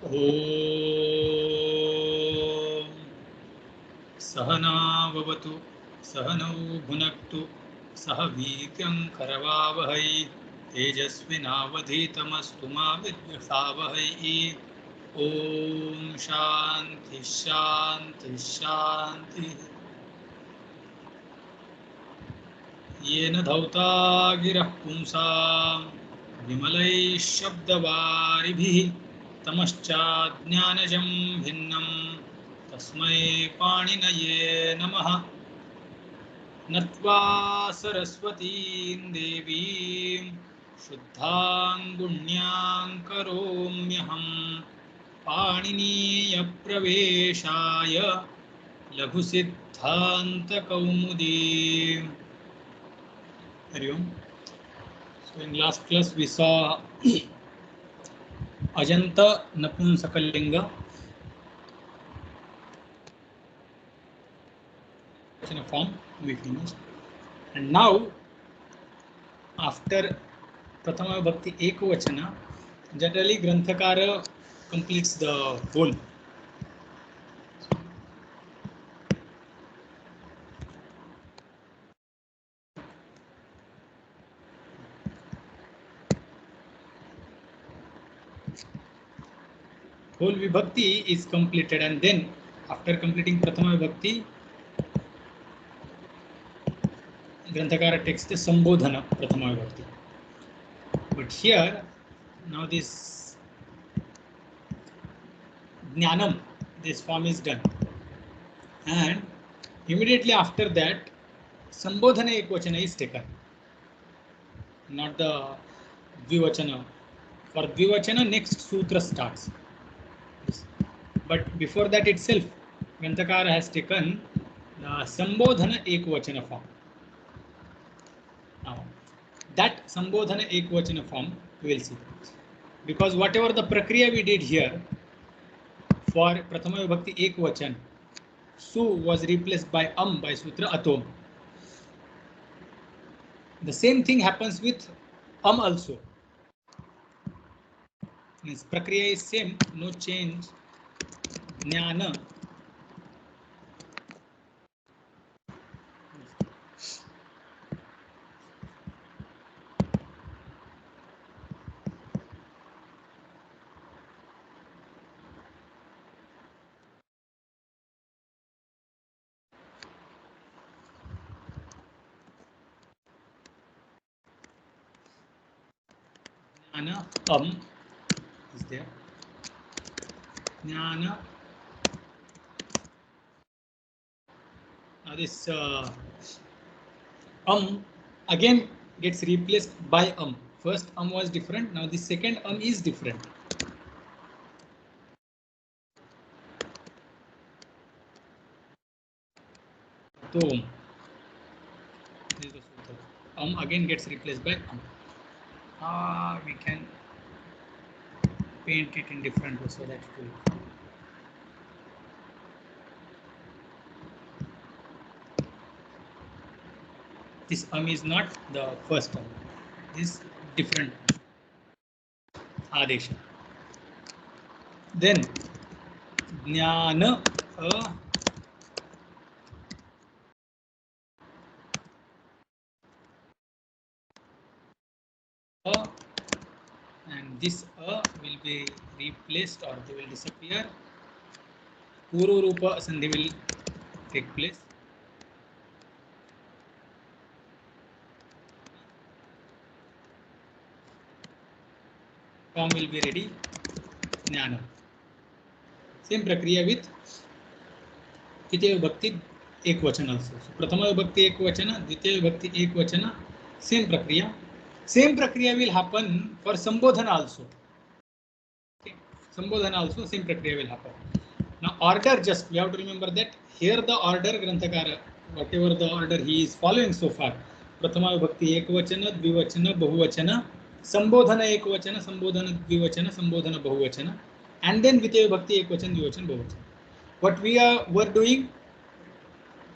ॐ सहनाववतु सहनौ भुनक्तु सह वीर्यं करवावहै तेजस्विनावधीतमस्तु मा विद्विषावहै। ॐ शान्ति शान्ति शान्तिः। येन धौता गिरः पुंसां विमलैः शब्दवारिभिः तमश्चाज्ञानजं भिन्नं तस्मै पाणिनये नमः। नत्वा सरस्वतीं देवीं शुद्धां गुण्यां करोम्यहं पाणिनीयप्रवेशाय लघुसिद्धान्तकौमुदीम्। Hari Om. So in last class we saw Ajanta Napumsakalinga in a form we finished, and now after Prathama Bhakti Ekavachana, generally Granthakara completes the whole. Whole Vibhakti is completed, and then after completing Prathama Vibhakti, Granthakara takes the Sambodhana Prathama Vibhakti. But here, now this Jnanam, this form is done, and immediately after that, Sambodhana Ekvachana is taken, not the Dvivachana. For Dvivachana, next sutra starts. But before that itself, Granthakara has taken the Sambodhana Ekvachana form. Now, that Sambodhana Ekvachana form we will see. Because whatever the prakriya we did here for Prathama Vibhakti Ekvachan, Su was replaced by by Sutra Atom. The same thing happens with also. Means prakriya is same, no change. Jnana. Jnana is there. Jnana. Now this again gets replaced by First was different. Now the second is different. So this is the sutra. Again gets replaced by we can paint it in different ways so that it will. This is not the first this different adesha. Then Jnana and this will be replaced or they will disappear. Purva Rupa Sandhi will take place. Form will be ready. Jnana. Same prakriya with Dvitiya Vibhakti Ekvachana also. So Prathama Vibhakti Ekvachana, Dvitiya Vibhakti Ekvachana, same prakriya. Same prakriya will happen for Sambodhana also. Okay. Sambodhana also, same prakriya will happen. Now order, just we have to remember that here the order Granthakara, whatever the order he is following so far, Prathama Vibhakti Ekvachana, Dvivachana, Bahuvachana, Sambodhana Ekvachana, Sambodhana Dvivachana, Sambodhana Bahuvachana, and then Dvitiya Vibhakti Ekvachana, Dvivachana, Bahuvachana. What we were doing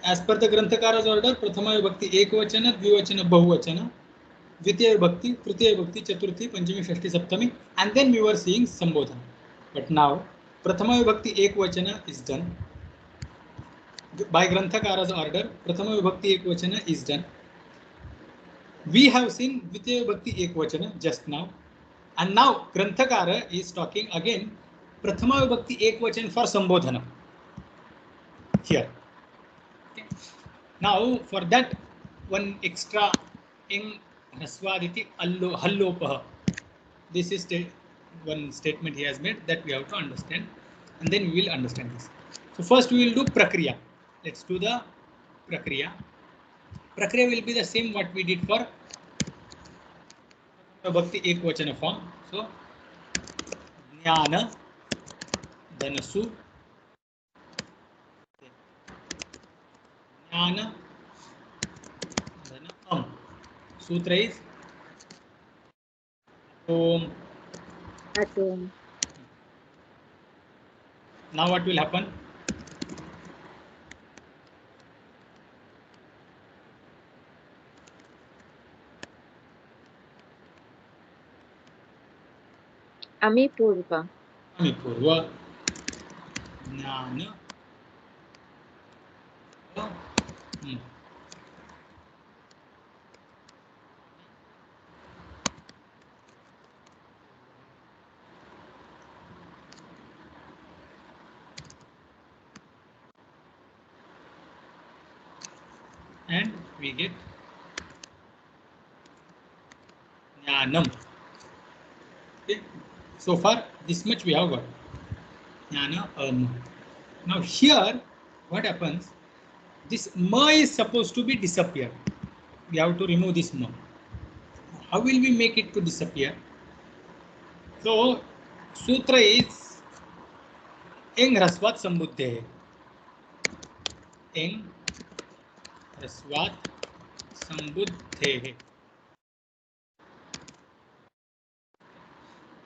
as per the Granthakara's order, Prathama Vibhakti Ekvachana, Dvivachana, Bahuvachana, Dvitiya Vibhakti, Tritiya Vibhakti, Chaturthi, Panchami, Shashti, Saptami, and then we were seeing Sambodhana. But now Prathama Vibhakti Ekvachana is done. By Granthakara's order, Prathama Vibhakti Ekvachana is done. We have seen Dvitiya Vibhakti Ekvachana just now. And now Granthakara is talking again Prathama Vibhakti Ekvachana for Sambodhana. Here. Okay. Now for that one extra in Raswaditi Hallopaha. This is one statement he has made that we have to understand, and then we will understand this. So first we will do Prakriya. Let's do the Prakriya. Prakriya will be the same what we did for Bhakti Ekvachana form. So Jnana, Dhanasu, Jnana, Dhanam. Sutra is Om. Atom. Now what will happen? Ami Purva. Ami Purva. Jnana. And we get Jnanam. Okay. So far, this much we have got. Jnana. Now here, what happens? This ma is supposed to be disappear. We have to remove this ma. How will we make it to disappear? So, sutra is Eng Rasvat Sambuddhe. Eng Rasvat Sambuddhe.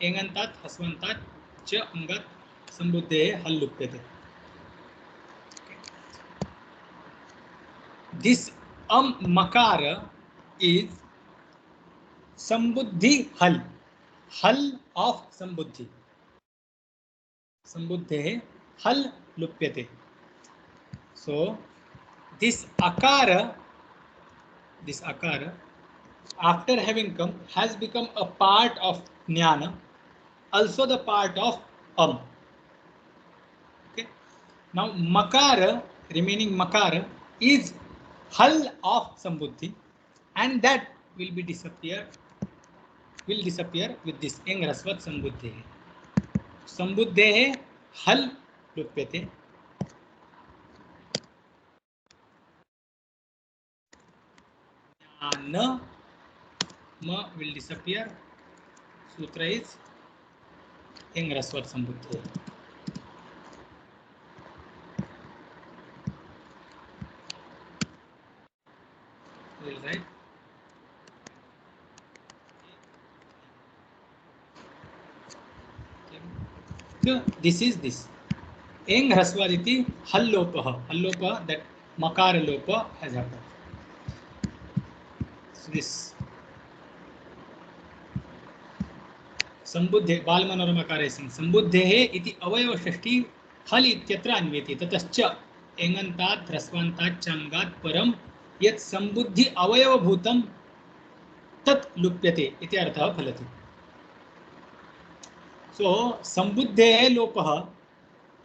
Engantat Hasvantat Cha Angat Sambuddhe Hallupyate. This Makara is Sambuddhi Hal. Hal of Sambuddhi. Sambuddhe Hal Lupyate. So this akara, after having come, has become a part of Jnana, also the part of Okay. Now Makara, remaining Makara, is Hal of Sambuddhi, and that will disappear with this Eng Rasvat Sambuddhe. Sambuddhe Hal Lupyate. Jnana Ma will disappear. Sutra is Eng Rasvat Sambuddhe. We will write so this is this. Eng Rasvaditi Hallopaha. Hallopaha, that Makara Lopa has happened. So this Sambuddhe Balmanoramakara is saying Sambuddhe iti avayava shashti hal ityatra anveti tatascha engantat rasvantat changat param yat sambuddhi avayava bhutam tat lupyate iti artha phalati. So Sambuddhe Lopaha,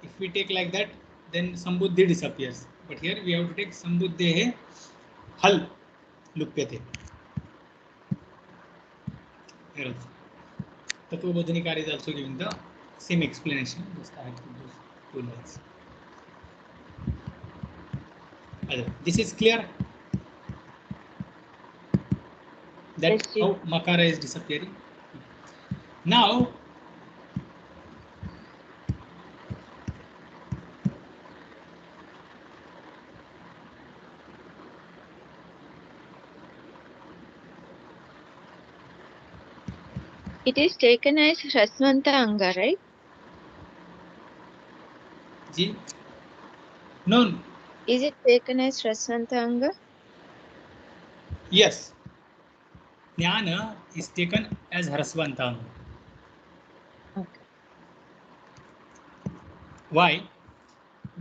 if we take like that, then Sambuddhi disappears. But here we have to take Sambuddhe Hal Lupyate. Here also. Tatvabodhanikara is also giving the same explanation. Just I have to do 2 lines. This is clear? That Yes, how Makara is disappearing. Now, it is taken as Rasvanta Anga, right? Ji? No. Is it taken as Rasvanta Anga? Yes. Jnana is taken as Hrasvanta. Okay. why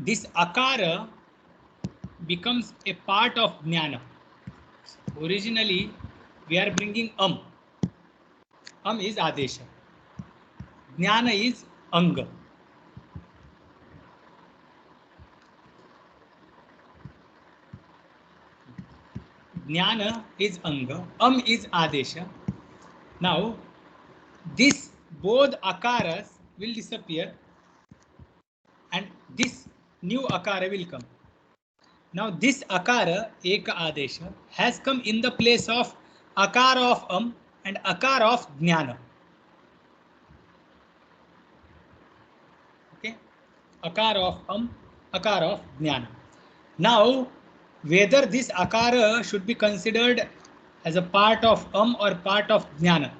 this akara becomes a part of jnana. Originally we are bringing is adesha, jnana is anga. Jnana is anga, is adesha. Now this both akaras will disappear and this new akara will come. Now this akara, eka adesha, has come in the place of akara of and akara of jnana. Okay, akara of akara of jnana. Now whether this akara should be considered as a part of or part of jnana,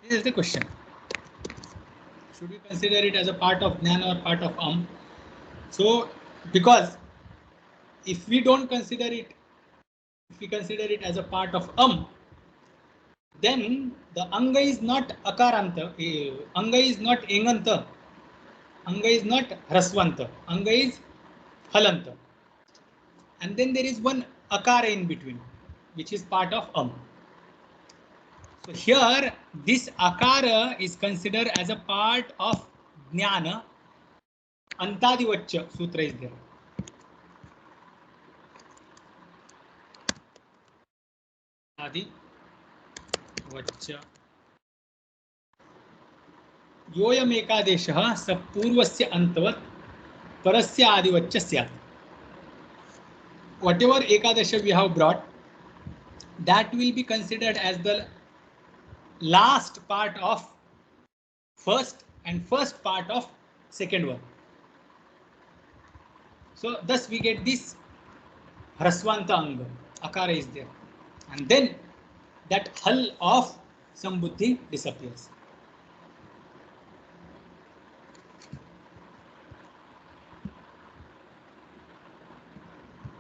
this is the question. Should we consider it as a part of jnana or part of So because if we don't consider it, if we consider it as a part of then the anga is not akaranta, anga is not enganta, anga is not hrasvanta, anga is halanta, and then there is one akara in between which is part of So here this akara is considered as a part of jnana. Antadivaccha sutra is there. Adivaccha. योयम एकादेशः स पूर्वस्य अंतवत् परस्य आदिवच्च स्यात्. Whatever ekadasha we have brought, that will be considered as the last part of first and first part of second one. So thus we get this hrasvanta anga, akara is there, and then that hal of sambuddhi disappears.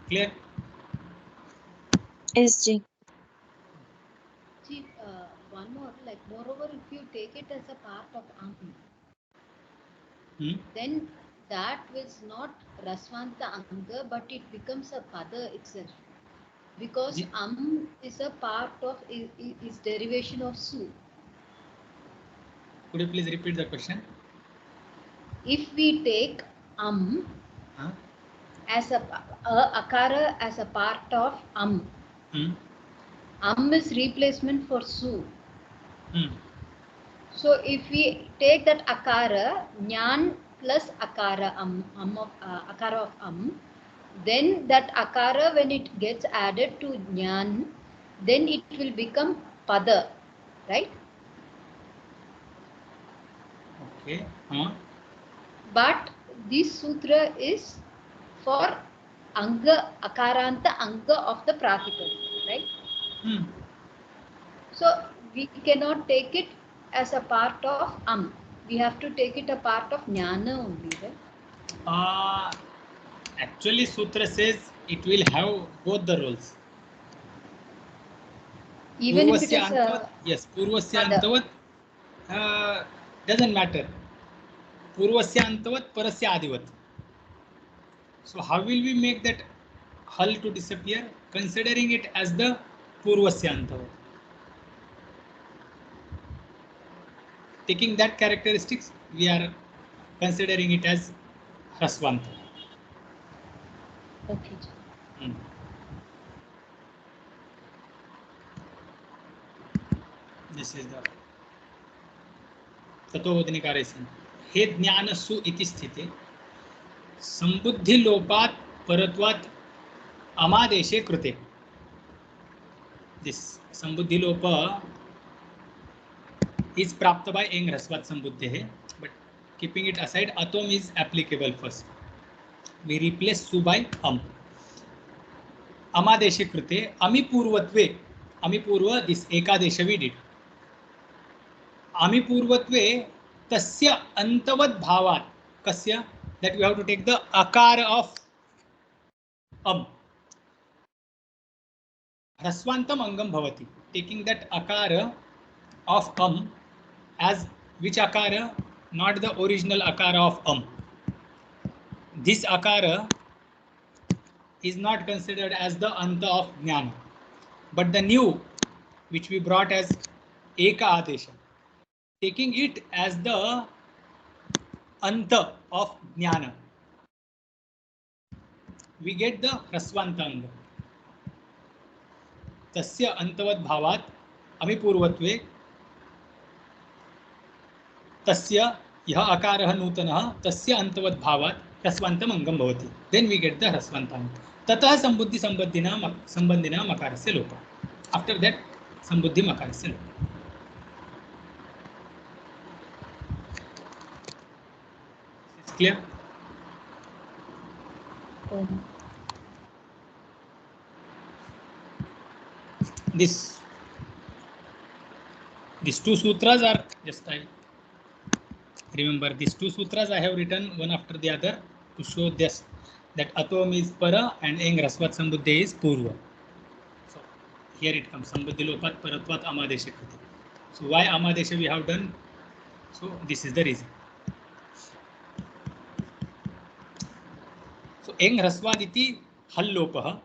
Clear? Yes, Ji. See, one more, like moreover, if you take it as a part of then that was not rasvanta anga, but it becomes a pada itself, because is a part of is derivation of su. Could you please repeat the question? If we take as a akara as a part of is replacement for su. So if we take that akara, jnan plus akara akara of then that akara, when it gets added to jnan, then it will become pada, right? Okay. But this sutra is for anga, akaranta anga of the pratipada, right? So we cannot take it as a part of we have to take it a part of jnana only, right? Actually sutra says it will have both the roles. Even if it is yes, purvasya antavat doesn't matter. Purvasya antavat parasya adivat. So how will we make that hal to disappear? Considering it as the purvasya antavat. Taking that characteristics, we are considering it as hrasvanta. Okay. This is the तत्वबोधनिकारस्य. हे ज्ञानसु इति स्थिते संबुद्धि लोपात् परत्वात् अमादेशे कृते. This संबुद्धि लोप is प्राप्त by eng hrasvat sambuddhe, but keeping it aside, atom is applicable first. We replace su by amadeshe krute ami purvatve. Ami purva, this ekadesha we did. Ami purvatve tasya antavad bhavat. Kasya, that we have to take the akara of hrasvantam angam bhavati. Taking that akara of as which akara? not the original akara of This akara is not considered as the anta of jnana, but the new, which we brought as eka adesha, taking it as the anta of jnana, we get the hrasvantanga. Tasya antavad bhavat amipurvatve tasya यह अकारः नूतनः तस्य अंतवत् भावात् ह्रस्वान्तं अंगं भवति. Then we get the ह्रस्वान्ताङ्ग. ततः संबुद्धि संबंधिना मकारस्य लोपः. After that संबुद्धि मकारस्य लोपः. Is clear? These two sutras are just remember these two sutras I have written one after the other to show this, that atom is para and eng rasvat sambuddhi is purva. So here it comes sambuddhi lopat paratvat amadesha kriti. So why amadesha we have done? So this is the reason. So eng rasvad iti hal lopah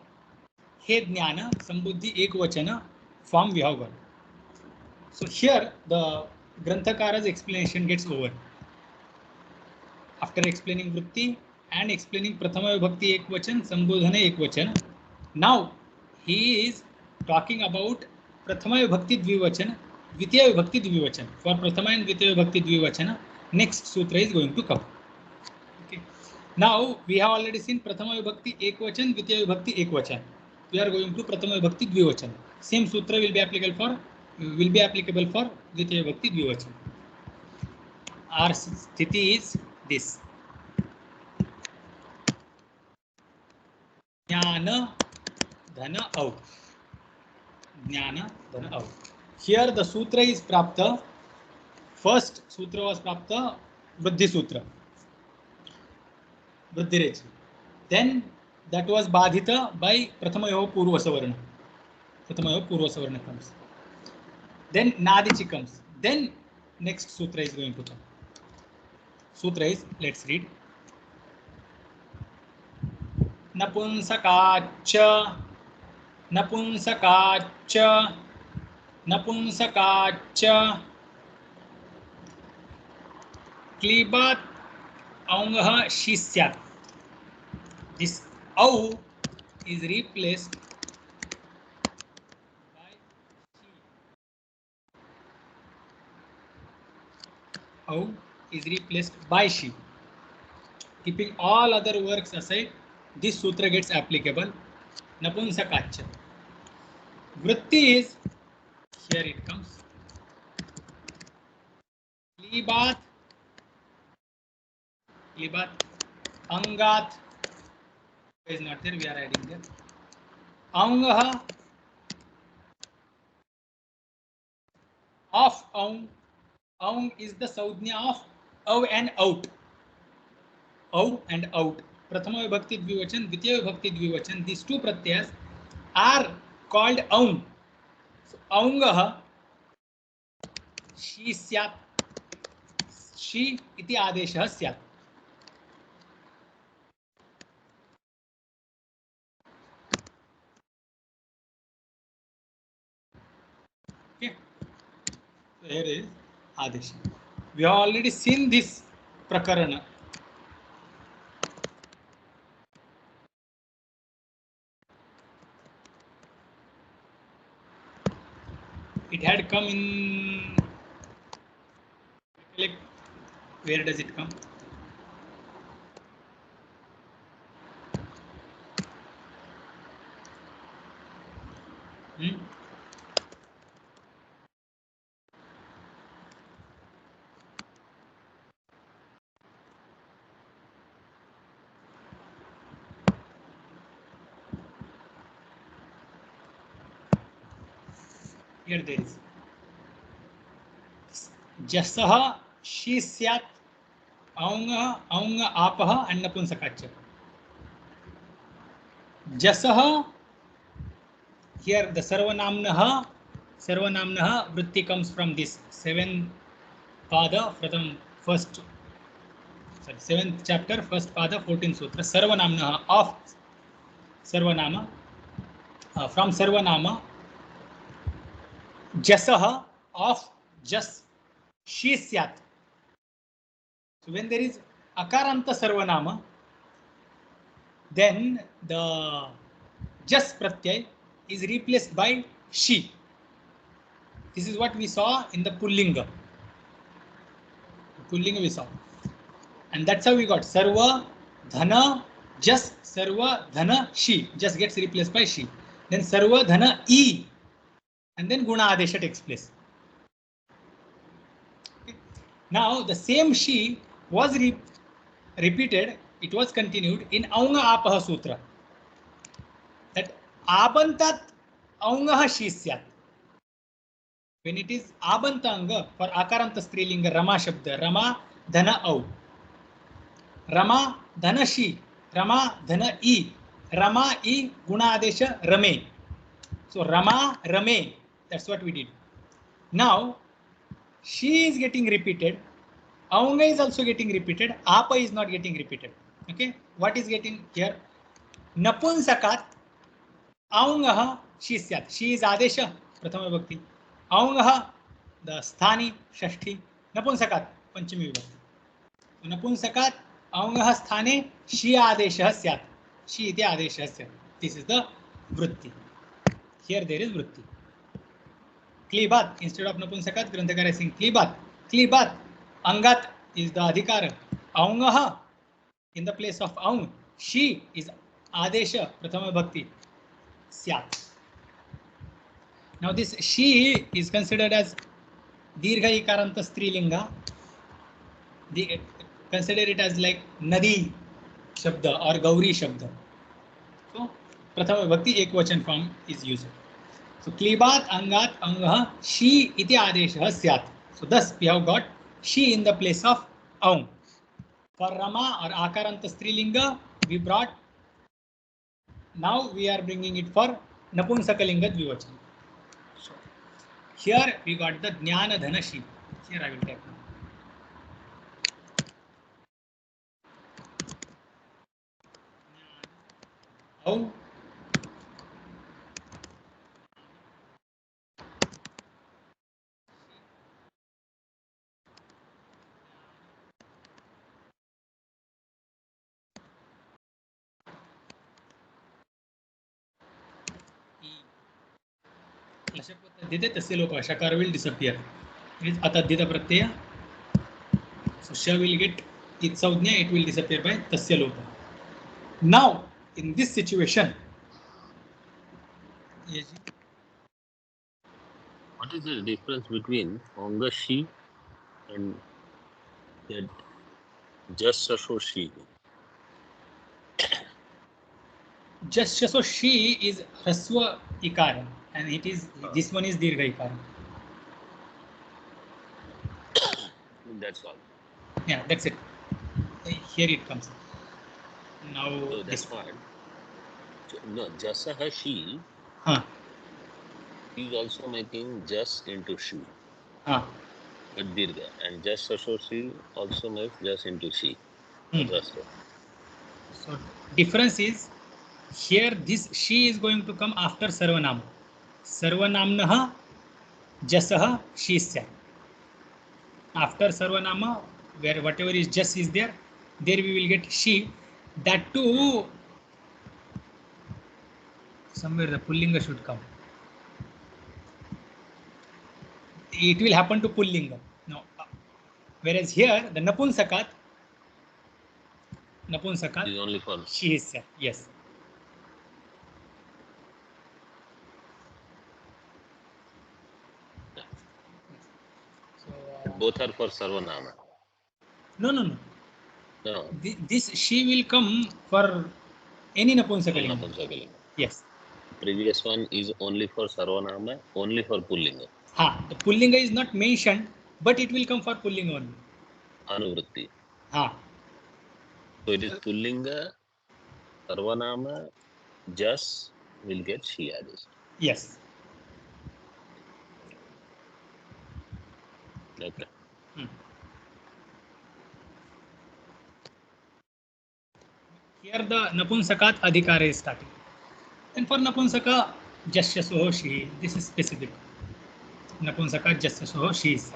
he jnana sambuddhi ekvachana form we have got. So here the Granthakara's explanation gets over. After explaining vritti and explaining prathama vibhakti ekvachan, sambodhana ekvachan, now he is talking about prathama vibhakti dvivachan, dvitiya vibhakti dvivachan. For prathama and dvitiya vibhakti dvivachana, next sutra is going to come. Okay. Now we have already seen prathama vibhakti ekvachan, dvitiya vibhakti ekvachan. We are going to prathama vibhakti dvivachan. Same sutra will be applicable for dvitiya vibhakti dvivachan. Our sthiti is this. Jnana dhana au. Jnana dhana au. Here the sutra is prapta. First sutra was prapta Vriddhi sutra. Vriddhi rechi. Then that was badhita by Prathamayo Purva Savarna. Prathamayo Purva Savarna comes. Then Nadichi comes. Then next sutra is going to come. Sutra is, let's read. Napunsakacha, napunsakacha, napunsakacha, klibat aungah shisyat. This au is replaced by shi. Au is replaced by she. Keeping all other works aside, this sutra gets applicable. Napunsakacha. Vritti is, here it comes. Libat, angat is not there, we are adding there. Aungaha, of aung. Aung is the saudhnya of au and out. Au and out. Prathama vibhakti dvivachan, dvitiya vibhakti dvivachan. These two pratyas are called aung. So aungaha, she syat. She iti adeshah syat. Okay. So here is adesha. We have already seen this prakarana. It had come in, where does it come? Here there is. Jasaha, she syat, aunga, apaha, and napunsakacha. Jasaha, here the sarvanamnaha vritti comes from this 7 pada, pratham 7th chapter, first pada, 14th sutra. Sarvanamna of Sarvanama, from Sarvanama, Jasaha of Jas, Shi Syat. So when there is Akaranta Sarvanama, then the Jas Pratyay is replaced by Shi. This is what we saw in the Pullinga. Pullinga we saw. And that's how we got Sarva, Dhana, Jas, Sarva, Dhana, Shi. Just gets replaced by Shi. Then Sarva, Dhana, E. And then Guna Adesha takes place. Okay. Now the same Shi was repeated, it was continued in Aunga Apaha Sutra. That Abantat Aungaha Shi Syat. When it is Abantanga for Akaranta Strilinga Rama Shabda, Rama Dhana Au. Rama Dhana Shi, Rama Dhana E, Rama E Guna Adesha Rame. So Rama Rame, that's what we did. Now She is getting repeated, Aunga is also getting repeated, Apa is not getting repeated. Okay, what is getting here? Napunsakat Aungaha Shi Syat. She is Adesha Prathama Vibhakti. Aungaha the Sthani Shashti. Napunsakat Panchami Vibhakti. So Napunsakat Aungaha Sthane Shi Adesha Syat. Shi iti Adesha Syat. This is the Vritti. Here there is Vritti. Klibat, instead of Napunsakat, Granthakara is saying Klibat. Klibat, Angat is the Adhikara. Aungaha in the place of Aung. She is Adesha Prathama Bhakti. Syat. Now this She is considered as Dirgha Ikaranta Strilinga. Consider it as like Nadi Shabda or Gauri Shabda. So Prathama Bhakti Ekvachan form is used. So Klibat Angat Angaha She iti Adesha Syat. So thus we have got She in the place of Aung. For Rama or Akaranta Strilinga we brought. Now we are bringing it for Napunsakalinga Dvivachan. So here we got the Jnana Dhana Shi. Here I will type now. How? Shakar will disappear. It is Atadhita Pratyaya. So Sha will get its Saudhnya, it will disappear by Tasya Lopa. Now, in this situation, what is the difference between Anga Shi and that just Shasho Shi? Just so She is Raswa Ikara and it is this one is Dirgha Ikara. That's all. Yeah, that's it. Here it comes. Now So that's fine. No, Jasaha Shi is also making just into Shi. But Dirgha. And just Shasho Shi also makes just into Shi. So difference is here this She is going to come after Sarvanama. Sarvanamnaha Jasaha Shi Syat. After Sarvanama, where whatever is just is there we will get She. That too, somewhere the Pullinga should come. It will happen to Pullinga. No. Whereas here, the Napunsakat is only for She is Syat. Yes. So, both are for Sarvanama. No. No. This She will come for any Napunsakalinga. Yes. Previous one is only for Sarvanama, only for Pullinga. The Pullinga is not mentioned, but it will come for Pullinga only. Anuvritti. So it is Pullinga, Sarvanama, just will get Shi Adesh. Yes. Okay. Here the Napunsakat Adhikara is starting. And for Napunsaka, Jasya Soho She, this is specific. Napunsaka Jasya Soho She is.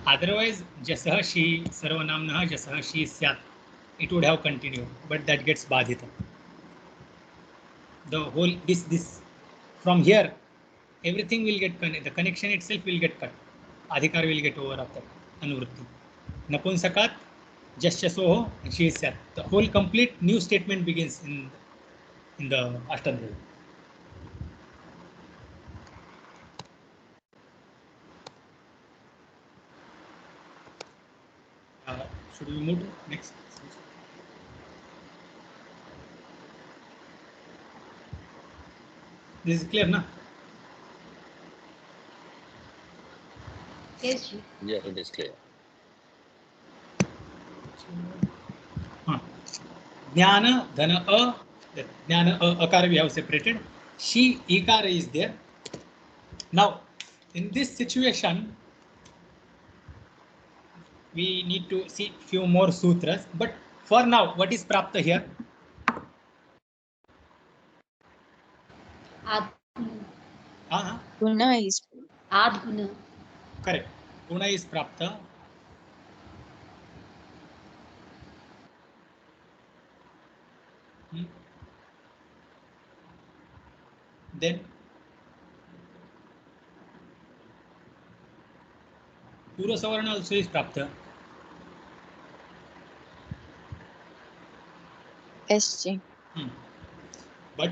Otherwise, Jasah She, Sarvanamnah Jasah She Syat. It would have continued, but that gets Badhita. The whole, this, from here, everything will get, the connection itself will get cut. Adhikar will get over of that Anuvritti. Napunsakat, Jasya Soho, She is Syat. The whole complete new statement begins in the Ashtadhyayi. Should we move to next? This is clear, na? Yes, Ji. Yeah, it is clear. Jnana, Dhana, A. The Jnana, Akara we have separated. She, Ikara is there. Now, in this situation, we need to see few more sutras. But for now, what is Prapta here? Guna is Adguna. Correct. Guna is Prapta. Then Pura Savarna also is Prapta. SG. But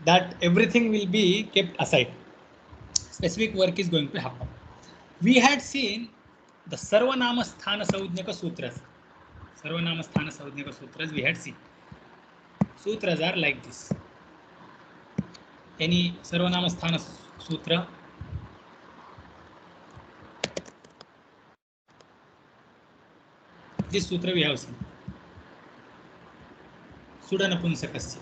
that everything will be kept aside. Specific work is going to happen. We had seen the Sarvanama Sthana Saudnyaka Sutras. Sarvanama Sthana Saudnyaka Sutras we had seen. Sutras are like this. Any Sarvanama Sthana Sutra? This sutra we have seen. Sudanapunsakasya.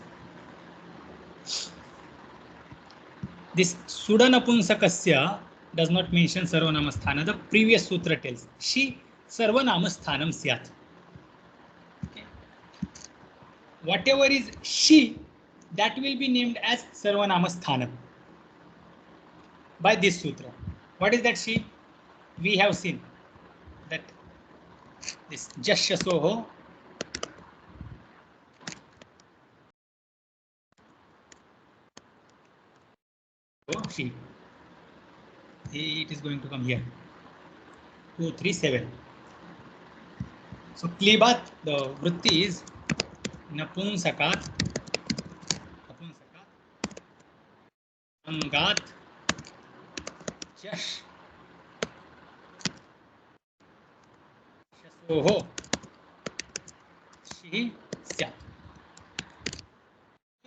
This Sudanapunsakasya does not mention Sarvanamasthana. The previous sutra tells She Sarvanamasthanam Syat. Okay. Whatever is She, that will be named as Sarvanamasthana by this sutra. What is that She? We have seen that this Jasya Soho She. It is going to come here. 2, 3, 7. So Klibat, the Vritti is Napunsakat, Angat, Jash, Shasoho, She, Syat.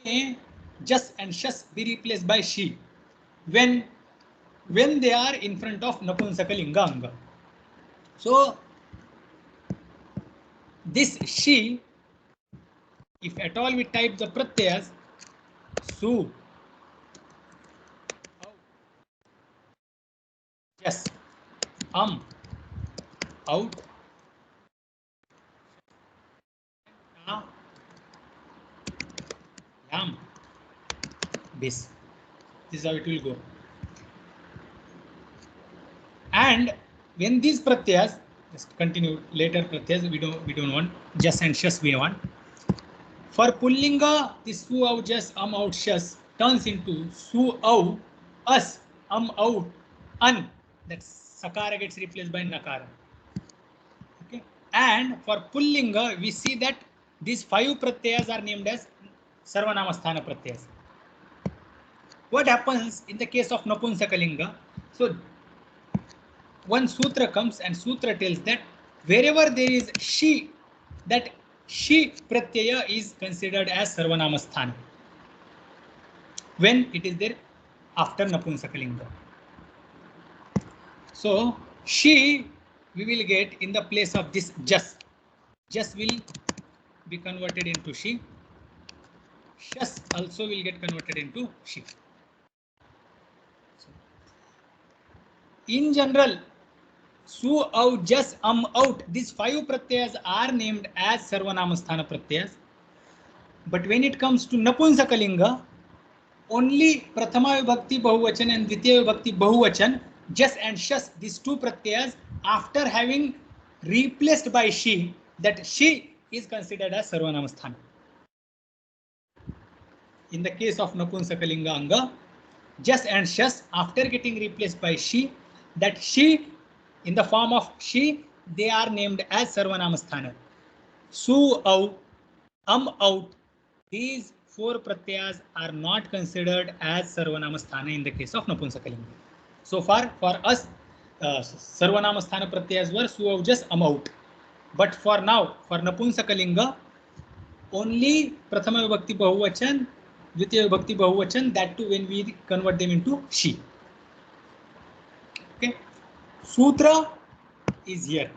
May Jas and Shas be replaced by She when they are in front of Napunsakalinga Anga. So this She, if at all we type the pratyas, Su, Jas, out, Yam, Bis. This is how it will go. And when these pratyas, just continue later pratyas, we don't want Jas and Shas we want. For Pullinga, this Su out Jas out Shas turns into Su out As out An. That Sakara gets replaced by Nakara. Okay. And for Pullinga, we see that these 5 pratyas are named as Sarvanamasthana pratyas. What happens in the case of Napunsakalinga? So one sutra comes and sutra tells that wherever there is She, that She pratyaya is considered as Sarvanamasthana when it is there after Napunsakalinga. So She we will get in the place of this Jas. Jas will be converted into She. Shas also will get converted into She. So, in general, su, au, jas, out. These 5 pratyas are named as sarvanamasthana pratyas. But when it comes to Napunsakalinga, only Prathama Vibhakti Bahuvachan and Dvitiya Vibhakti Bahuvachan, jas and shas, these 2 pratyas, after having replaced by she, that she is considered as sarvanamasthana. In the case of Napunsakalinga Anga, jas and shas, after getting replaced by she, that she, in the form of she, they are named as sarvanamasthana. Su, au, out. These 4 pratyas are not considered as sarvanamasthana in the case of Napunsakalinga. So far, for us, sarvanamasthana pratyas were su, au, jas, out. But for now, for Napunsakalinga, only Prathama Vibhakti Bahuvachan, Dvitiya Vibhakti Bahuvachan, that too when we convert them into she. Okay. Sutra is here.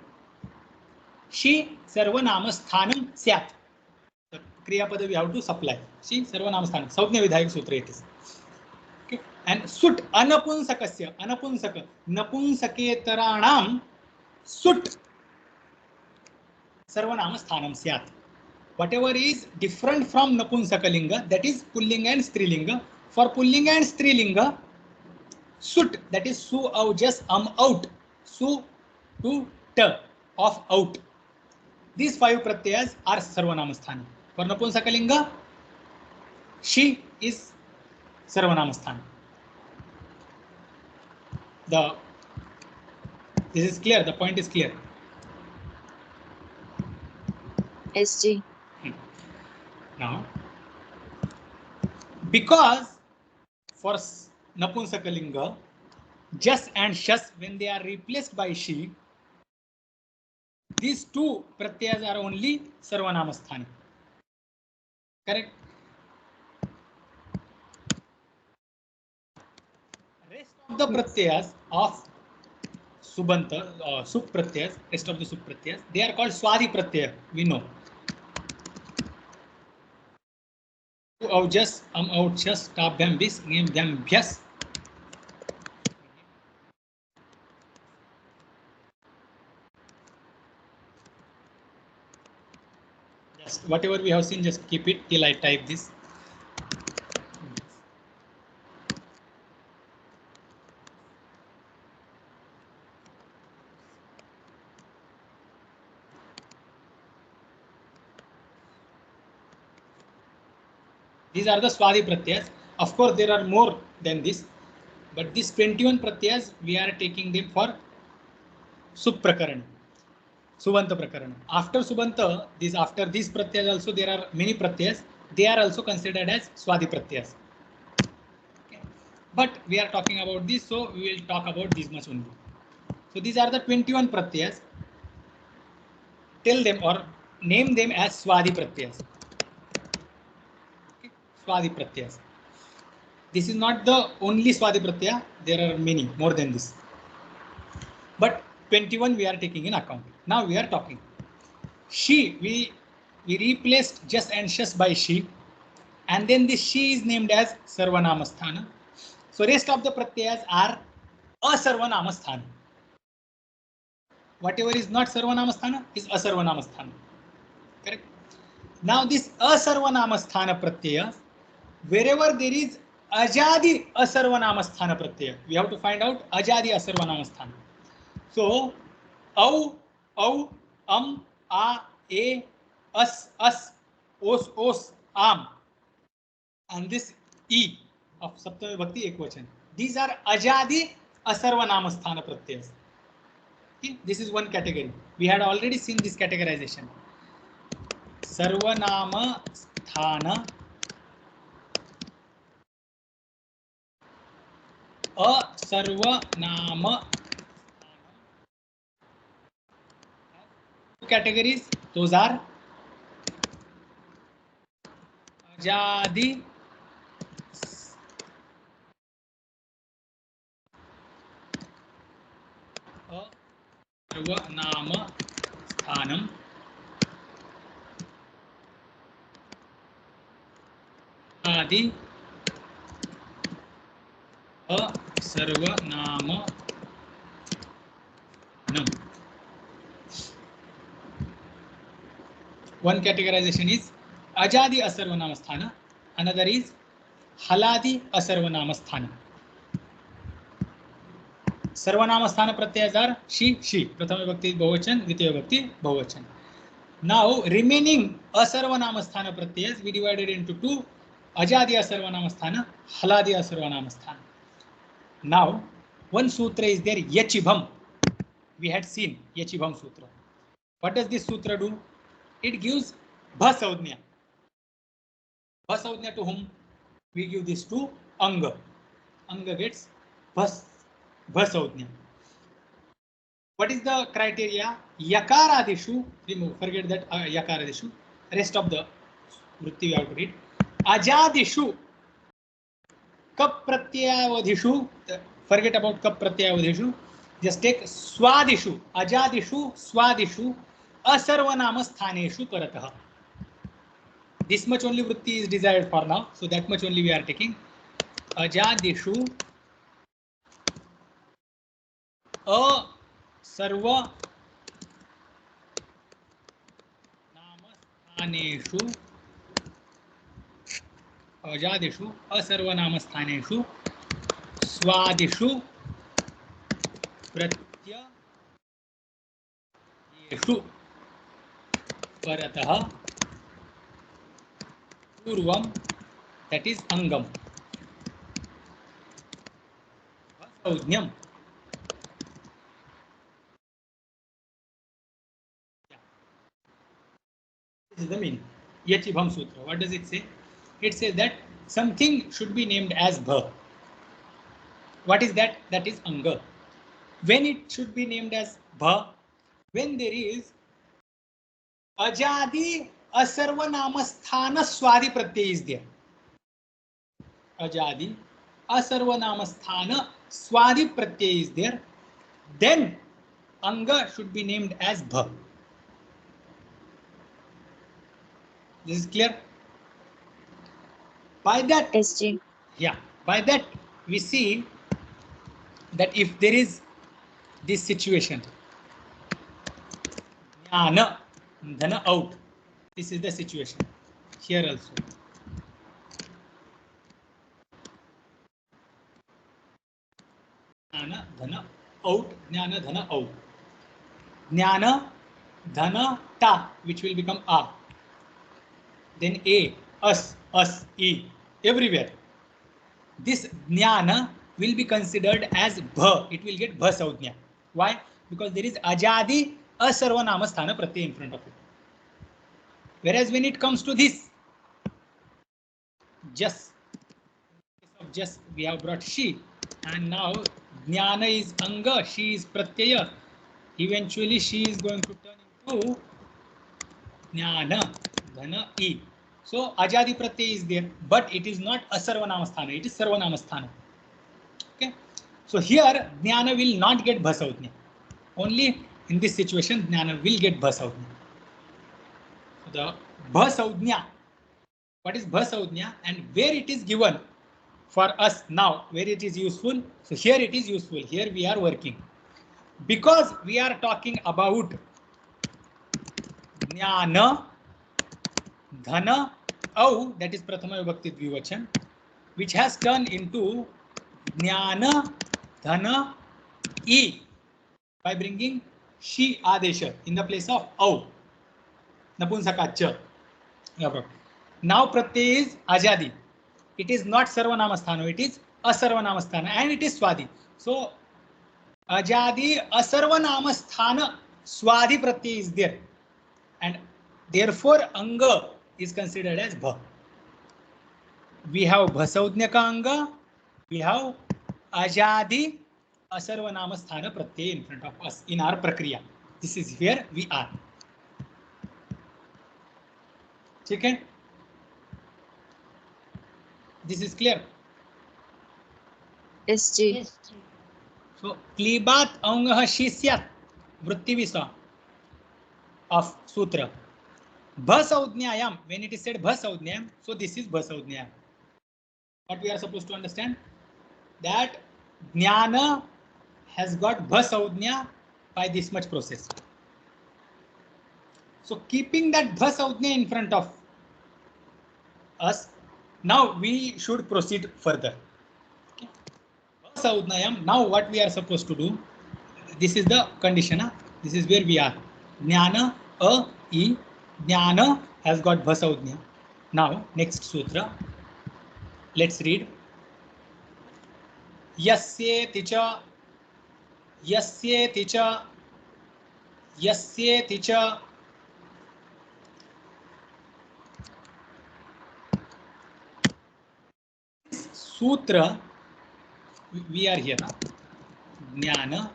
She sarvanamasthana syat. The Kriyapada we have to supply. She sarvanamasthana. Sautnya Vidhayik Sutra it is. Okay. And sut anapunsakasya. Anapunsaka. Napunsaketaranam sut sarvanamasthana syat. Whatever is different from Napunsakalinga, that is Pullinga and Strilinga. For Pullinga and Strilinga, sut, that is su, au, jas, out. Su to ta of out. These 5 pratyas are sarvanamasthana. For Napunsakalinga, she is sarvanamasthana. This is clear. The point is clear. SG. Now, because for Napunsakalinga, jas and shas, when they are replaced by she, these 2 pratyas are only sarvanamasthana. Correct? Rest of the pratyas of Subanta, Sup pratyas, rest of the Sup pratyas, they are called Swadi pratyaya. We know. Au, jas, out, shas, tabhyam, bis, ngem, byam, bhyas. Just whatever we have seen, just keep it till I type this. These are the Swadi pratyas. Of course, there are more than this, but these 21 pratyas, we are taking them for Subantaprakaranam. Subantaprakaranam. After Subanta, after these pratyas also there are many pratyas. They are also considered as Swadi pratyas. Okay. But we are talking about this, so we will talk about this much only. So these are the 21 pratyas. Tell them or name them as Swadi pratyas. Okay. Swadi pratyas. This is not the only Swadi pratyaya. There are many more than this. But 21 we are taking in account. Now we are talking. She, we replaced jas and shas by she, and then this she is named as sarvanamasthana. So rest of the pratyas are asarvanamasthana. Whatever is not sarvanamasthana is asarvanamasthana. Correct? Now this asarvanamasthana pratyaya, wherever there is ajadi asarvanamasthana pratyaya, we have to find out ajadi asarvanamasthana. So au, a, us, os, am, and this e of Saptami Bhakti Ekvachan. These are ajadi asarvanamasthana pratyas. Okay? This is one category. We had already seen this categorization. Sarvanama sthana asarvanama. Two categories. Those are ajadi sarvanama sthanam adi sarvanama ज्ञानम. One categorization is ajadi asarvanamasthana, another is haladi asarvanamasthana. सर्वनामस्थान Pratyaya she प्रथम विभक्ति बहुवचन द्वितीय विभक्ति बहुवचन. Now remaining asarvanamasthana pratyas we divided into two, ajadi asarvanamasthana, haladi asarvanamasthana. Now one sutra is there, yachibham. We had seen yachibham sutra. What does this sutra do? It gives bhasaudnya. Bhasaudnya to whom? We give this to anga. Anga gets bhasaudnya. What is the criteria? Yakaradishu, remove, forget that yakaradishu. Rest of the vritti we have to read. Ajadishu, kap pratyayavadhishu, forget about kap pratyayavadhishu. Just take swadishu, ajadishu, swadishu, asarvanamasthaaneshu paratah. This much only vritti is desired for now, so that much only we are taking. Ajadishu, सर्व नामस्थानेषु अजादिषु असर्वनामस्थानेषु स्वादिषु प्रत्ययेषु परतः पूर्वं, that is angam, संज्ञम. This is the meaning. Yachibham Sutra. What does it say? It says that something should be named as bha. What is that? That is anga. When it should be named as bha? When there is ajadi asarvanamasthana swadi pratyay is there. Ajadi asarvanamasthana swadi pratyay is there. Then anga should be named as bha. This is clear? By that, SG. yeah, by that we see that if there is this situation, jnana, dhana out, this is the situation. Here also. Jnana, dhana out, jnana, dhana out. Jnana, dhana, ta, which will become a. Then a, us, e, everywhere. This jnana will be considered as bha. It will get bha saudhnya. Why? Because there is ajadi asarvanamasthana pratyay in front of it. Whereas when it comes to this, just we have brought she, and now jnana is anga, she is pratyaya. Eventually she is going to turn into jnana, dhana, e. So ajadi pratyay is there, but it is not asarvanamasthana, it is sarvanamasthana. Okay. So here jnana will not get bhasaudhnya. Only in this situation jnana will get bhasaudhnya. So the bhasaudhnya, what is bhasaudhnya and where it is given for us now, where it is useful? So here it is useful. Here we are working. Because we are talking about jnana, dhana, au, that is prathama vibhakti dvivachan, which has turned into jnana, dhana, e by bringing she adesha in the place of au, napunsakacha. Now pratyay is ajadi. It is not sarvanamasthana, it is asarvanamasthana, and it is swadi. So ajadi asarvanamasthana swadi pratyay is there, and therefore anga is considered as bha. We have bhasaudnyaka anga, we have ajadi asarvanamasthana pratyay in front of us in our prakriya. This is where we are. Okay? This is clear. SG. Yes. So klibat angah shisyat vritti visa of sutra. Bhasaudnyayam, when it is said bhasaudnyayam, so this is bhasaudnyayam. What we are supposed to understand? That jnana has got bhasaudnya by this much process. So keeping that bha saujna in front of us, now we should proceed further. Okay. Bha saujnayam, now what we are supposed to do, this is the condition, this is where we are. Jnana, a, I, jnana has got bha saujna. Now next sutra, let's read. Yasyeti cha, yasyeti cha, yasyeti cha. Sutra, we are here. Jnana,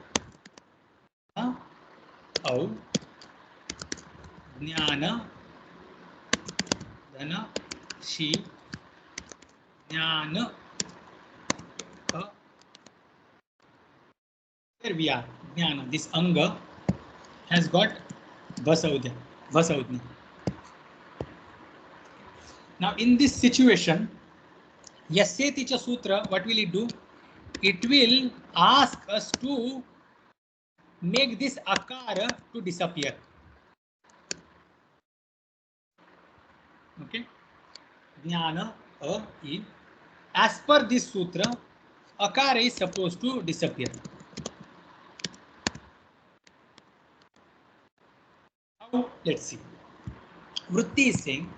au, jnana, dhana, shi, jnana, here we are. Jnana, this anga has got Vasaudhya. Now in this situation, Yasyeti cha sutra, what will it do? It will ask us to make this akara to disappear. Okay. Jnana, a, I. As per this sutra, akara is supposed to disappear. How? Let's see. Vritti is saying,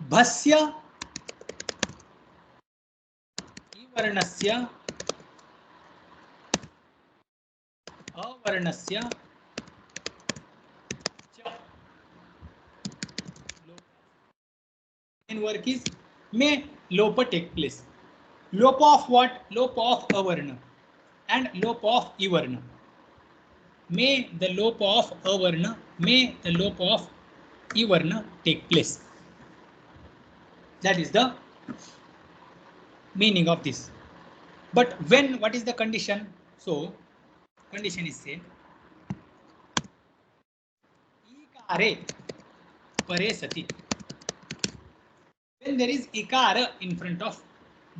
Bhasya Ivarnasya Avarnasya Cha. In work is, may lopa take place. Lopa of what? Lopa of avarna and lopa of ivarna. May the lopa of avarna, may the lopa of ivarna take place. That is the meaning of this. But when, what is the condition? So, condition is say, ikare pare sati. When there is ikara in front of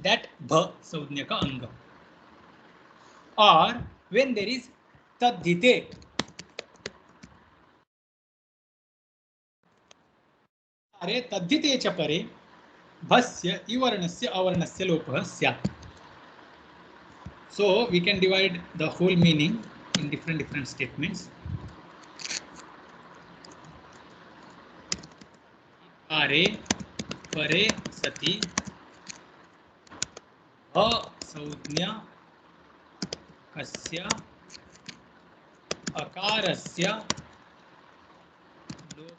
that bha saudnyaka anga, or when there is tadhite, are tadhite cha pare bhasya ivarnasya avarnasya lopah syat. So we can divide the whole meaning in different statements. Are pare sati saudnya kasya akarasya lopah.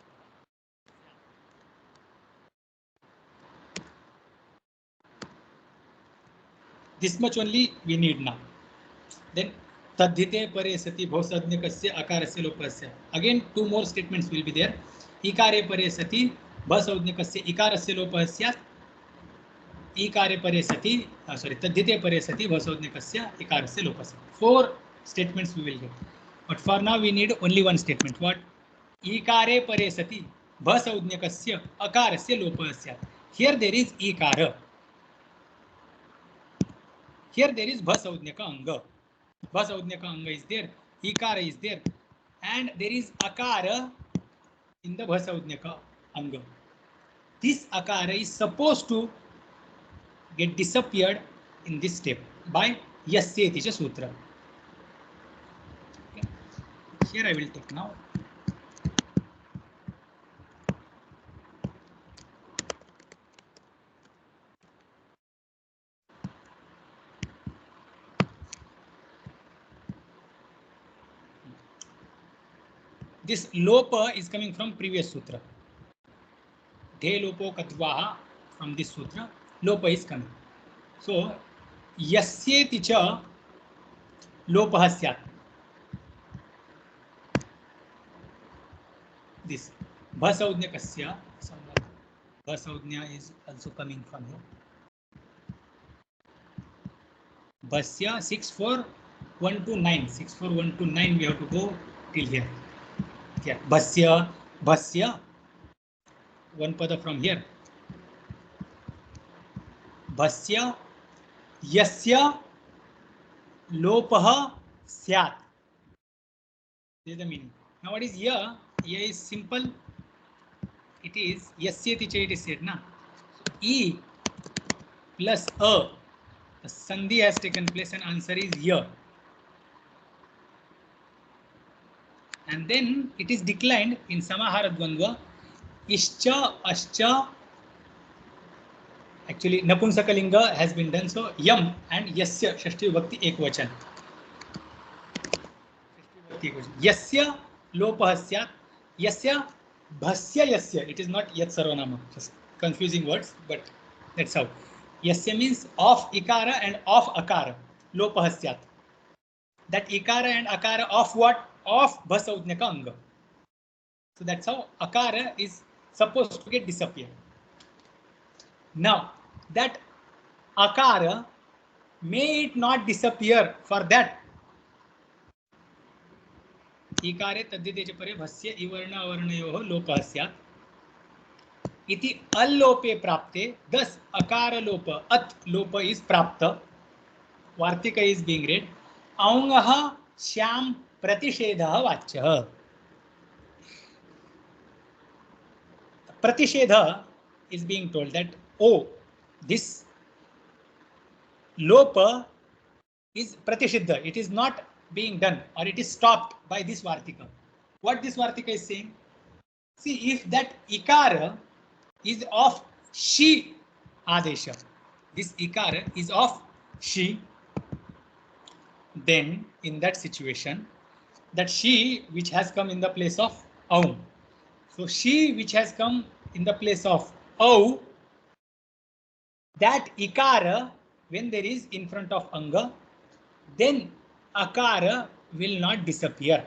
This much only we need now. Then tadhite pare sati bhausajnyakasya akarasya lopasya. Again, two more statements will be there. Ikare pare sati bhausajnyakasya ikarasya lopasya. Ikare pare sati, tadhite pare sati bhausajnyakasya ikarasya lopasya. Four statements we will get. But for now we need only one statement. What? Ikare pare sati bhausajnyakasya akarasya lopasya. Here there is ikara. Here there is bhasaudnyaka anga. Bhasaudnyaka anga is there, ikara is there, and there is akara in the bhasaudnyaka anga. This akara is supposed to get disappeared in this step by yasyeti cha sutra. Okay. Here I will take now. This lopa is coming from previous sutra. De lopo katvaha, from this sutra, lopa is coming. So, yasyeti cha lopah syat. This bhasaudnyakasya, bhasaudnya is also coming from here. Bhasya 641 to 9. 641 to 9 we have to go till here. Yeah. Bhasya, bhasya, one pada from here. Bhasya, yasya, lopah syat. This is the meaning. Now what is ya? Ya is simple. It is yasyati cha, it is said na. So, e plus a. The sandhi has taken place and answer is ya. And then it is declined in samahara dvandva. Ischa, ascha. Actually, Napunsakalinga has been done. So, yam and yasya, shashti vibhakti ekvachan. Yasya lopah syat. Yasya bhasya yasya. It is not yat sarvanama. Just confusing words, but that's how. Yasya means of ikara and of akara. Lopah syat. That ikara and akara of what? Of bhasaudnyaka anga. So that's how akara is supposed to get disappear. Now that akara, may it not disappear. For that ikare tadite pare bhasya ivarna avarnayoh lopah syat iti allope prapte. Thus akara lopa, at lopa is prapta. Vartika is being read. Aungah shyam pratishedha vachya. Pratishedha is being told that, oh, this lopa is pratishidha. It is not being done, or it is stopped by this vartika. What this vartika is saying? See, if that ikara is of she adesha, this ikara is of she, then in that situation, that she which has come in the place of aum. So she which has come in the place of au, that ikara, when there is in front of anga, then akara will not disappear.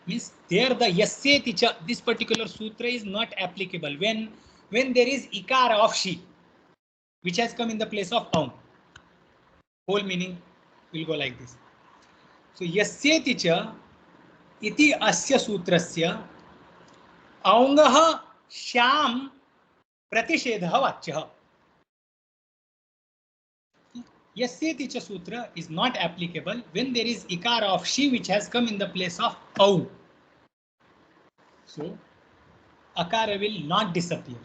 Means there the yasyeti cha, this particular sutra is not applicable when there is ikara of she which has come in the place of aum. Whole meaning will go like this. So yasyeti cha iti asya sutrasya aungah shyam pratishedha vachya. Yasyeti cha sutra is not applicable when there is ikara of she which has come in the place of au. So akara will not disappear.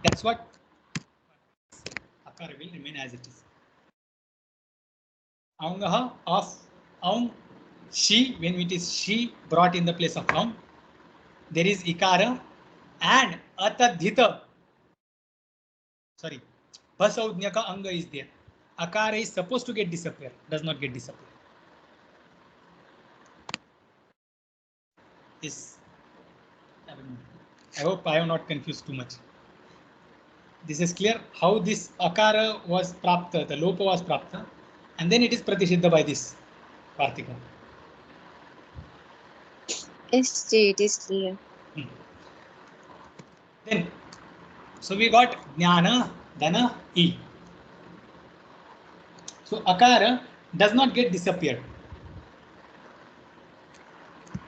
That's what akara will remain as it is. Aungah of aum, she, when it is she brought in the place of aum, there is ikara, and atadhita, sorry, bhasaudnyaka anga is there. Akara is supposed to get disappear, does not get disappear. Is, I hope I have not confused too much. This is clear how this akara was prapta, the lopa was prapta, and then it is pratishidha by this vartika. Yes, it is clear. Then, so we got jnana, dhana, e. So akara does not get disappeared.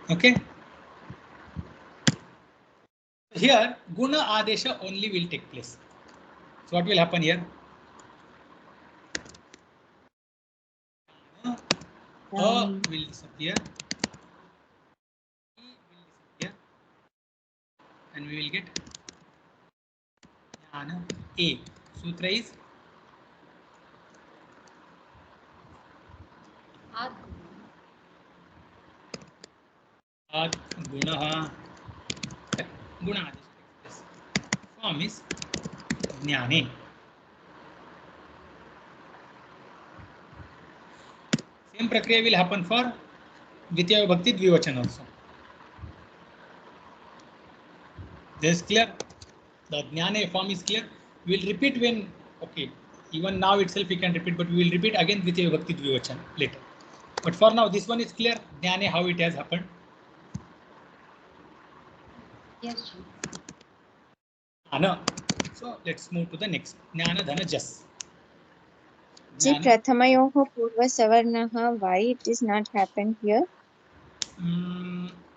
Okay. Here guna adesha only will take place. So what will happen here? A will disappear. E will disappear. And we will get jnana a. Sutra is ad guna guna adesha. Form is jnane. Same prakriya will happen for Dvitiya Vibhakti Dvivachan also. This is clear. The jnane form is clear. We will repeat when, okay, even now itself we can repeat, but we will repeat again Dvitiya Vibhakti Dvivachan later. But for now, this one is clear. Jnane, how it has happened. Yes, Jnana. So let's move to the next. Jnana dhana jas. Ji prathamayoh purva savarnah, why it is not happened here?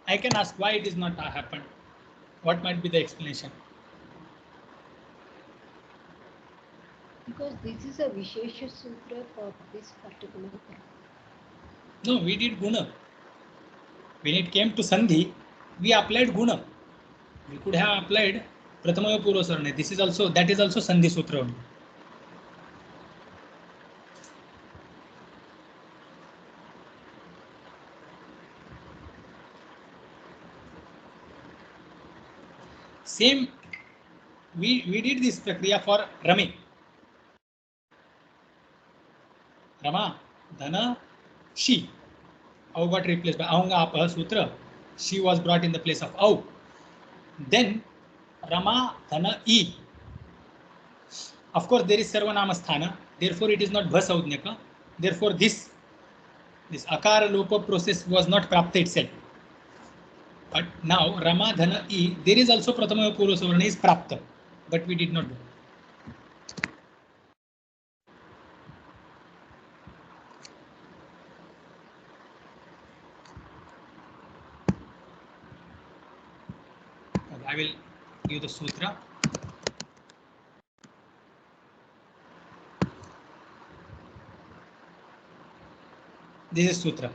I can ask why it is not happened. What might be the explanation? because this is a Vishesha Sutra for this particular thing. No, we did guna. When it came to sandhi, we applied guna. We could have applied prathamayo purva savarna. This is also, that is also sandhi sutra only. Same, we did this prakriya for Rami. Rama, Dhana, She. Au got replaced by Aunga Apaha Sutra. She was brought in the place of Au. Then Rama, Dhana, E. Of course, there is Sarvanama Sthana. Therefore, it is not Bhasaudnyaka. Therefore, this Akara Lopa process was not Prapta itself. But now, Rama, Dhana, E, there is also Prathamaya Purva Savarna is Prapta. But we did not do. I will give the sutra. This is sutra.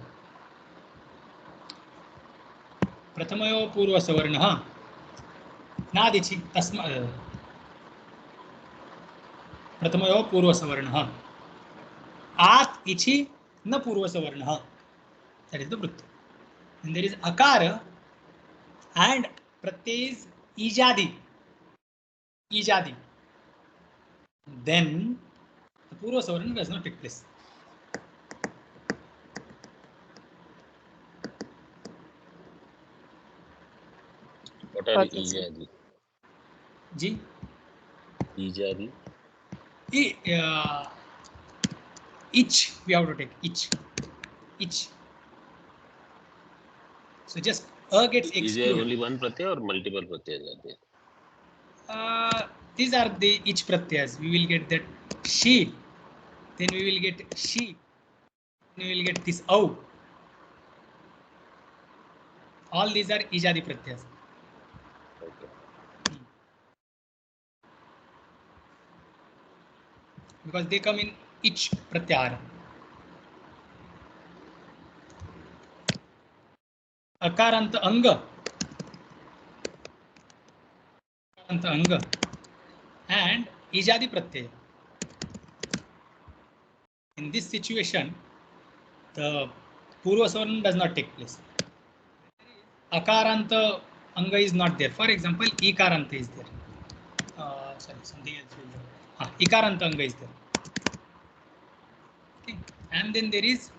Prathamayo purva savarna nadichi tasma Prathamayo purva savarna at ichi na purva savarna. That is the vrutta. And there is akara and pratyay is ijadi. Then the purva savarna does not take place. What are ijadi? Ji? Ijadi? Each we have to take each. So just gets excluded. Is there only one pratyaya or multiple pratyayas are there? These are the each pratyayas. We will get that she, then we will get she, then we will get this au. All these are ijadi pratyayas. Okay. Because they come in each pratyahara. Akaranta anga. And ijadi pratyaya. In this situation, the purva savarna does not take place. Akaranta anga is not there. For example, ikaranta is there. Sorry, something else will do. Ikaranta anga is there. Okay. And then there is,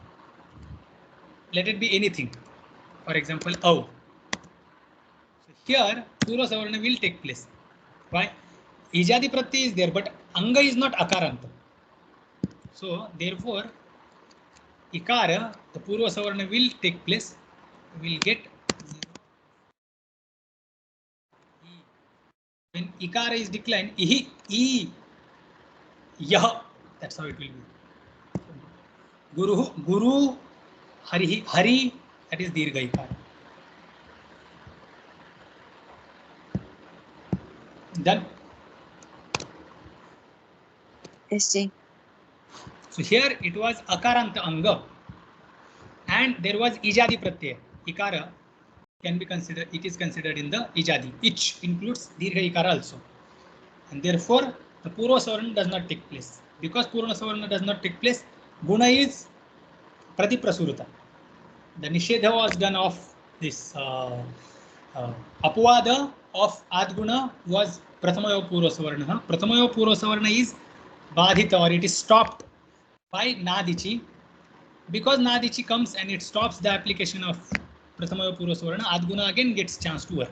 let it be anything. For example, au. So here, purva savarna will take place. Why? Ijadi pratyaya is there, but anga is not akaranta. So therefore, ikara, the purva savarna will take place. We will get when ikara is declined, ihi, e, yah. That's how it will be. Guru, hari, that is dirgha ikara. Done. Yes, ji. So here it was akaranta anga, and there was ijadi pratyaya. Ikara can be considered. It is considered in the ijadi. Ich includes dirgha ikara also, and therefore the purva savarna does not take place. Because purva savarna does not take place, guna is pratiprasuruta. The nishedha was done of this apvada of adguna was prathamayo purva savarna. Prathamayo purva savarna is badhita, or it is stopped by nadichi. Because nadichi comes and it stops the application of prathamayo purva savarna, adguna again gets chance to work,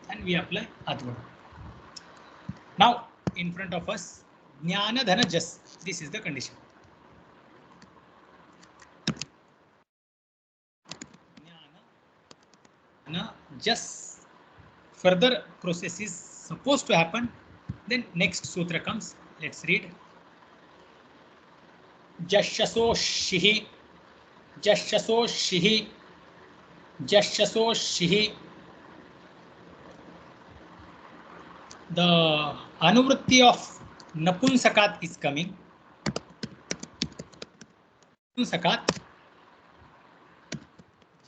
and we apply adguna. Now in front of us, jnana dhana jas. This is the condition. Just further process is supposed to happen. Then next sutra comes. Let's read. Jashaso shihi. The anuvritti of napunsakat is coming. Napunsakat.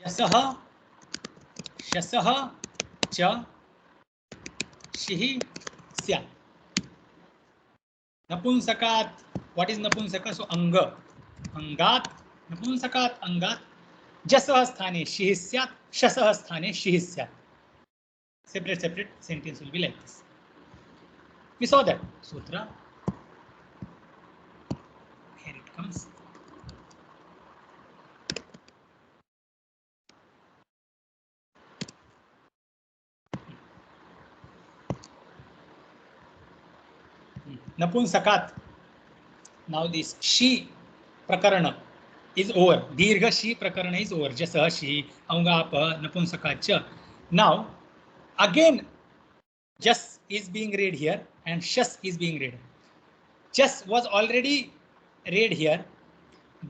जसः शसः च शिः स्यात्. नपुंसकात्, what is नपुंसक? So अंग, अंगात्, नपुंसकात् अंगात्, जसः स्थाने शिः स्यात्, शसः स्थाने शिः स्यात्. Separate sentence will be like this. We saw that sutra. Here it comes. Napunsakat. Now this she prakarana is over. Dirgha she prakarana is over. Jasah she, aungapa, napunsakacha. Now again jas is being read here and shas is being read. Jas was already read here,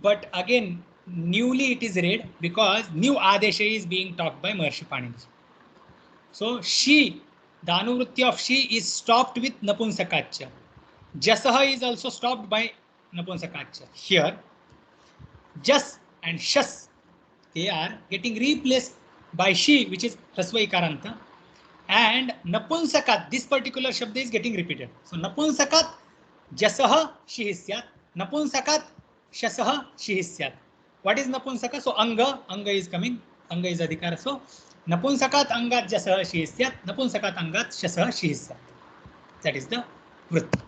but again newly it is read because new adesha is being taught by Maharshi Panini. So she, the anuvritti of she is stopped with napunsakacha. Jasaha is also stopped by napunsakacha. Here jas and shas, they are getting replaced by she, which is hrasva ikaranta, and napunsakat, this particular shabda is getting repeated. So napunsakat jasaha shihi syat, napunsakat shasaha shihi syat. What is napunsaka? So anga is coming, anga is adhikara. So napunsakat angat jasaha shihi syat, napunsakat angat shasaha shihi syat. That is the vritti.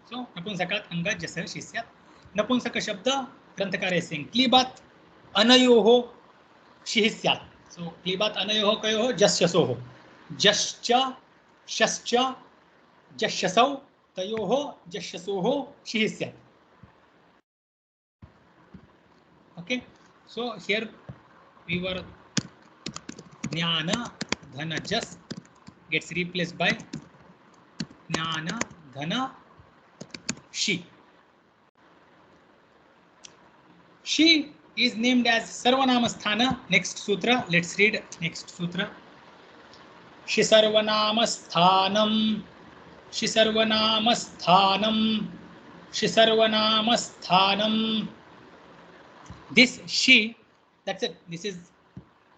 So napunsakat angat jasaha shihi syat. नपुंसक शब्द ग्रंथकार is saying क्लीबात अनयोः शिः स्यात्. So क्लीबात अनयोः कयोः जस्यसोः, जश्च शश्च जश्यसौ तयोः जश्यसोः शिः स्यात्. Okay, so here we were ज्ञान धन जस gets replaced by ज्ञान धन she. She is named as Sarvanama Sthana. Next sutra, let's read next sutra. Shi Sarvanama Sthanam, Shi Sarvanama Sthanam, Shi Sarvanama Sthanam. This she, that's it. This is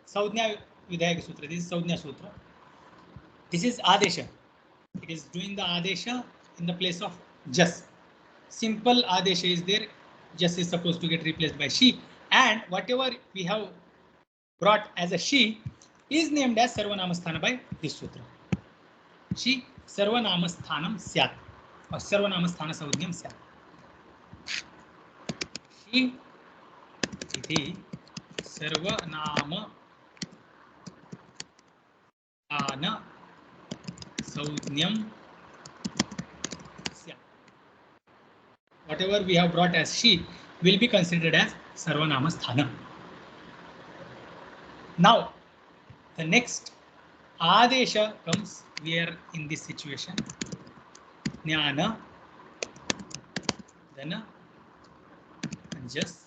Saudhnya Vidhayaka Sutra. This is Saudhnya Sutra. This is Adesha. It is doing the Adesha in the place of Jas. Simple Adesha is there. Just is supposed to get replaced by she, and whatever we have brought as a she is named as Sarvanama Sthana by this sutra. She Sarvanama Sthanam Syat, or Sarvanama Sthana Saudhyam Syat. She iti Sarvanama Sthana Saudhyam Syat. Whatever we have brought as she will be considered as Sarvanama Sthana. Now, the next Adesha comes. We are in this situation. Jnana, Dhana, and Jas.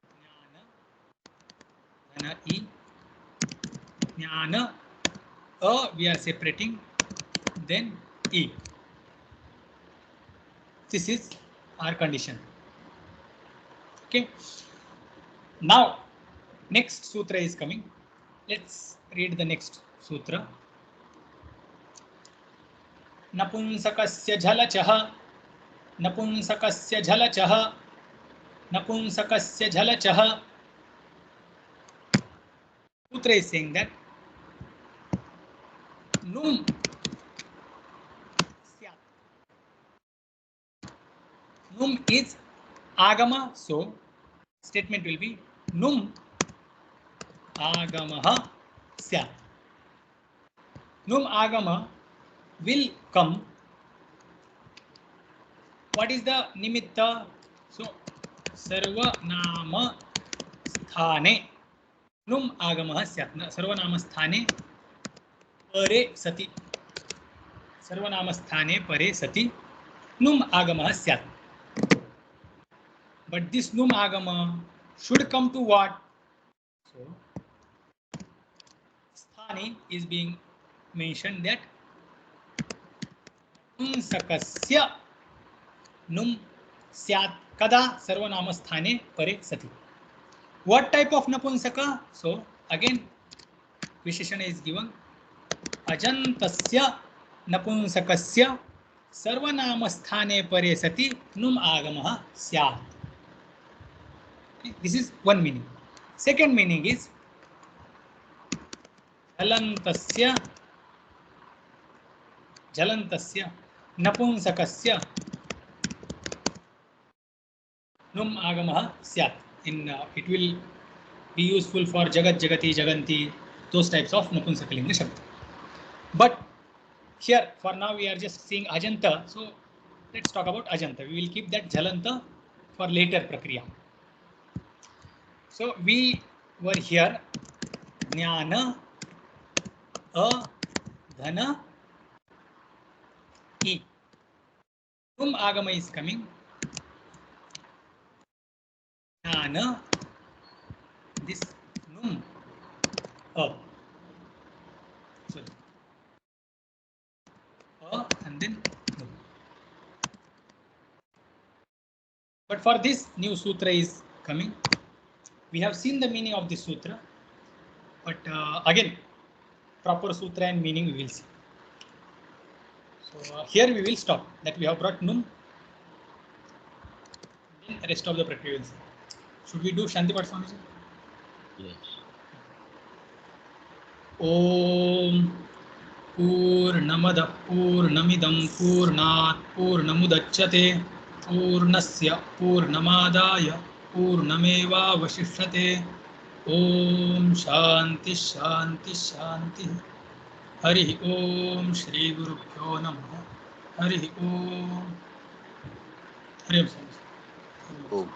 Jnana, Dhana, E. Jnana, we are separating, then E. This is our condition. Okay. Now, next sutra is coming. Let's read the next sutra. Napunsakasya jhalachaha, napunsakasya jhalachaha, napunsakasya jhalachaha. Sutra is saying that num syat. Num is agama, so statement will be num agamaha syat. Num agama will come. What is the nimitta? So sarvanama sthane num agamaha syat. Sarvanama sthane pare sati. Sarvanama sthane pare sati num agamaha syat. But this num agama should come to what? So sthani is being mentioned that sakasya num स्यात् कदा सर्वनामस्थाने परे सति. What type of napunsaka? So again विशेषण is given. अजन्तस्य नपुंसकस्य सर्वनामस्थाने परे सति नुम आगमः स्यात्. This is one meaning. Second meaning is जलन्तस्य नपुंसकस्य नुम आगमः स्यात्. It will be useful for jagat, jagati, jaganti, those types of napunsakalinga shabda. But here for now we are just seeing ajanta, so let's talk about ajanta. We will keep that jalanta for later prakriya. So we were here jnana, dhana, e. Num agama is coming. Jnana, this num, sorry, and then num. But for this new sutra is coming. We have seen the meaning of this sutra, but again proper sutra and meaning we will see. So here we will stop. That we have brought num. Then the rest of the prakriya will see. Should we do Shanti Path Swamiji? Yes. Om Purnamada Purnamidam Purnat Purnamudachyate Purnasya Purnamadaya Purnameva Vashishyate. Om Shanti Shanti Shanti. Hari Om Shri Guru Pyo Namaha. Hari Om. Hari Om. Om.